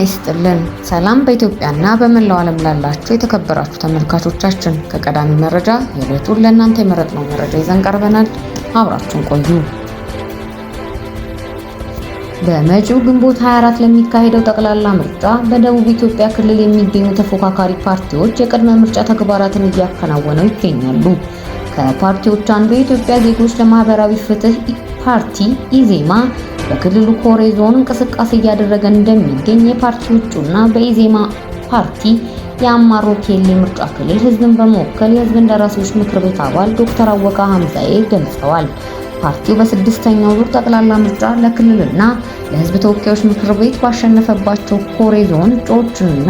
ይስጥልን። ሰላም በኢትዮጵያና በመላው ዓለም ላላችሁ የተከበራችሁ ተመልካቾቻችን፣ ከቀዳሚ መረጃ የዕለቱን ለእናንተ የመረጥነው መረጃ ይዘን ቀርበናል። አብራችሁን ቆዩ። በመጪው ግንቦት 24 ለሚካሄደው ጠቅላላ ምርጫ በደቡብ ኢትዮጵያ ክልል የሚገኙ ተፎካካሪ ፓርቲዎች የቅድመ ምርጫ ተግባራትን እያከናወኑ ይገኛሉ። ከፓርቲዎች አንዱ የኢትዮጵያ ዜጎች ለማህበራዊ ፍትህ ፓርቲ ኢዜማ በክልሉ ኮሬ ዞን እንቅስቃሴ እያደረገ እንደሚገኝ የፓርቲው እጩና በኢዜማ ፓርቲ የአማሮ ኬሌ ምርጫ ክልል ህዝብን በመወከል የህዝብ እንደራሴዎች ምክር ቤት አባል ዶክተር አወቀ ሐምዛዬ ገልጸዋል። ፓርቲው በስድስተኛው ዙር ጠቅላላ ምርጫ ለክልልና ለህዝብ ተወካዮች ምክር ቤት ባሸነፈባቸው ኮሬ ዞን እጩዎችንና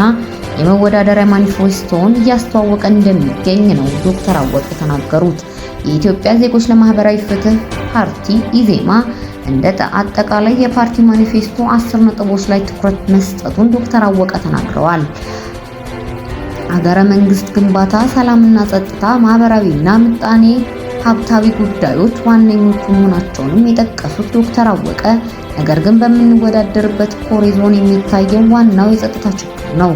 የመወዳደሪያ ማኒፌስቶውን እያስተዋወቀ እንደሚገኝ ነው ዶክተር አወቀ የተናገሩት። የኢትዮጵያ ዜጎች ለማህበራዊ ፍትህ ፓርቲ ኢዜማ እንደ አጠቃላይ የፓርቲ ማኒፌስቶ 10 ነጥቦች ላይ ትኩረት መስጠቱን ዶክተር አወቀ ተናግረዋል። ሀገረ መንግስት ግንባታ፣ ሰላምና ጸጥታ፣ ማህበራዊና ምጣኔ ሀብታዊ ጉዳዮች ዋነኞቹ መሆናቸውንም የጠቀሱት ዶክተር አወቀ ነገር ግን በምንወዳደርበት ኮሬ ዞን የሚታየው ዋናው የጸጥታ ችግር ነው።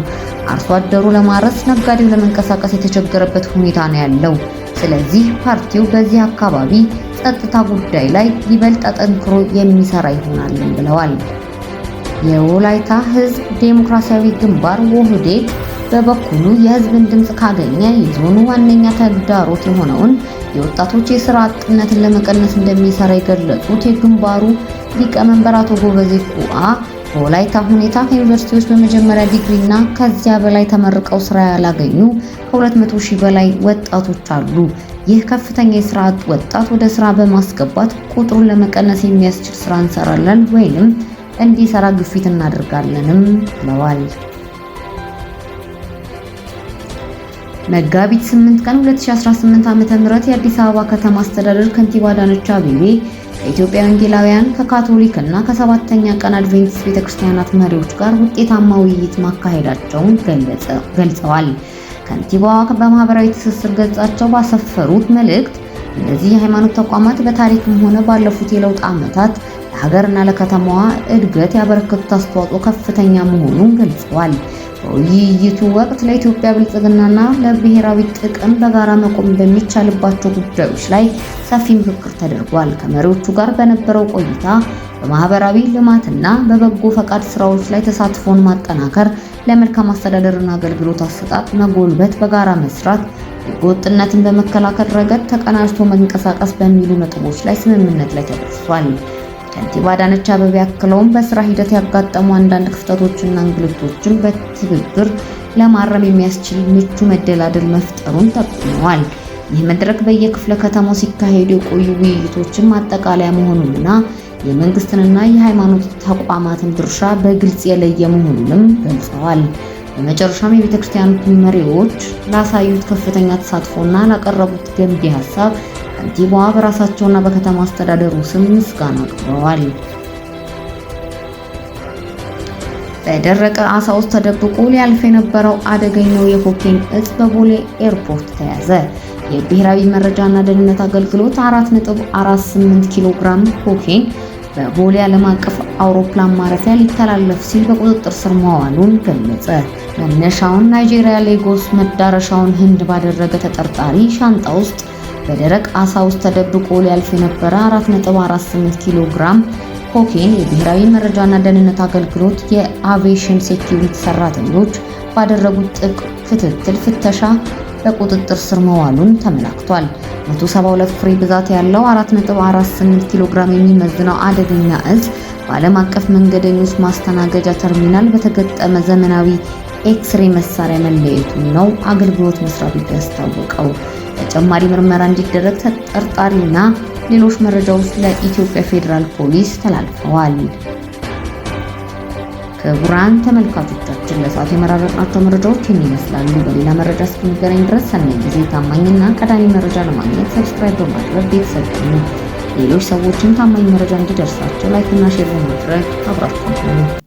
አርሶ አደሩ ለማረስ፣ ነጋዴው ለመንቀሳቀስ የተቸገረበት ሁኔታ ነው ያለው። ስለዚህ ፓርቲው በዚህ አካባቢ ጸጥታ ጉዳይ ላይ ይበልጥ አጠንክሮ የሚሰራ ይሆናል ብለዋል። የወላይታ ህዝብ ዴሞክራሲያዊ ግንባር ወህዴድ በበኩሉ የህዝብን ድምጽ ካገኘ የዞኑ ዋነኛ ተግዳሮት የሆነውን የወጣቶች የስራ አጥነትን ለመቀነስ እንደሚሰራ የገለጹት የግንባሩ ሊቀመንበር አቶ ጎበዜ ኩአ በወላይታ ሁኔታ ከዩኒቨርሲቲዎች በመጀመሪያ ዲግሪና ከዚያ በላይ ተመርቀው ስራ ያላገኙ ከ200,000 በላይ ወጣቶች አሉ። ይህ ከፍተኛ የስራ አጥ ወጣት ወደ ስራ በማስገባት ቁጥሩን ለመቀነስ የሚያስችል ስራ እንሰራለን ወይንም እንዲሰራ ግፊት እናደርጋለንም ብለዋል። መጋቢት 8 ቀን 2018 ዓ.ም የአዲስ አበባ ከተማ አስተዳደር ከንቲባ አዳነች አቤቤ ከኢትዮጵያ ወንጌላውያን ከካቶሊክ እና ከሰባተኛ ቀን አድቬንቲስት ቤተክርስቲያናት መሪዎች ጋር ውጤታማ ውይይት ማካሄዳቸውን ገልጸዋል። ከንቲባዋ በማህበራዊ ትስስር ገጻቸው ባሰፈሩት መልእክት እነዚህ የሃይማኖት ተቋማት በታሪክም ሆነ ባለፉት የለውጥ ዓመታት ለሀገርና ለከተማዋ እድገት ያበረከቱት አስተዋጽኦ ከፍተኛ መሆኑን ገልጸዋል። በውይይቱ ወቅት ለኢትዮጵያ ብልጽግናና ለብሔራዊ ጥቅም በጋራ መቆም በሚቻልባቸው ጉዳዮች ላይ ሰፊ ምክክር ተደርጓል። ከመሪዎቹ ጋር በነበረው ቆይታ በማህበራዊ ልማትና በበጎ ፈቃድ ስራዎች ላይ ተሳትፎን ማጠናከር፣ ለመልካም አስተዳደርና አገልግሎት አሰጣጥ መጎልበት፣ በጋራ መስራት፣ ህገወጥነትን በመከላከል ረገድ ተቀናጅቶ መንቀሳቀስ በሚሉ ነጥቦች ላይ ስምምነት ላይ ተደርሷል። ከንቲባ አዳነች አቤቤ አክለውም በስራ ሂደት ያጋጠሙ አንዳንድ ክፍተቶችና እንግልቶችን በትብብር ለማረም የሚያስችል ምቹ መደላደል መፍጠሩን ጠቁመዋል። ይህ መድረክ በየክፍለ ከተማው ሲካሄዱ የቆዩ ውይይቶችን ማጠቃለያ መሆኑንና የመንግስትንና የሃይማኖት ተቋማትን ድርሻ በግልጽ የለየ መሆኑንም ገልጸዋል። በመጨረሻም የቤተክርስቲያኑ መሪዎች ላሳዩት ከፍተኛ ተሳትፎና ላቀረቡት ገንቢ ሀሳብ ከንቲባዋ በራሳቸውና በከተማ አስተዳደሩ ስም ምስጋና አቅርበዋል። በደረቀ አሳ ውስጥ ተደብቆ ሊያልፍ የነበረው አደገኛው የኮኬን እጽ በቦሌ ኤርፖርት ተያዘ። የብሔራዊ መረጃና ደህንነት አገልግሎት 4.48 ኪሎ ግራም ኮኬን በቦሌ ዓለም አቀፍ አውሮፕላን ማረፊያ ሊተላለፍ ሲል በቁጥጥር ስር መዋሉን ገለጸ። መነሻውን ናይጄሪያ ሌጎስ መዳረሻውን ህንድ ባደረገ ተጠርጣሪ ሻንጣ ውስጥ በደረቅ አሳ ውስጥ ተደብቆ ሊያልፍ የነበረ 4.48 ኪሎ ግራም ኮኬን የብሔራዊ መረጃና ደህንነት አገልግሎት የአቪዬሽን ሴኩሪቲ ሰራተኞች ባደረጉት ጥብቅ ክትትል ፍተሻ በቁጥጥር ስር መዋሉን ተመላክቷል። 172 ፍሬ ብዛት ያለው 4.48 ኪሎ ግራም የሚመዝነው አደገኛ እጽ በዓለም አቀፍ መንገደኞች ማስተናገጃ ተርሚናል በተገጠመ ዘመናዊ ኤክስሬ መሳሪያ መለየቱን ነው አገልግሎት መስሪያ ቤቱ ያስታወቀው። ተጨማሪ ምርመራ እንዲደረግ ተጠርጣሪና ሌሎች መረጃዎች ለኢትዮጵያ ፌዴራል ፖሊስ ተላልፈዋል። ክቡራን ተመልካቾቻችን ለሰዓቱ የመራረጥናቸው መረጃዎች ይመስላሉ። በሌላ መረጃ እስክንገናኝ ድረስ ሰናይ ጊዜ። ታማኝና ቀዳሚ መረጃ ለማግኘት ሰብስክራይብ በማድረግ ቤተሰብ ሁኑ። ሌሎች ሰዎችን ታማኝ መረጃ እንዲደርሳቸው ላይክ እና ሼር በማድረግ አብራችሁን ሁኑ።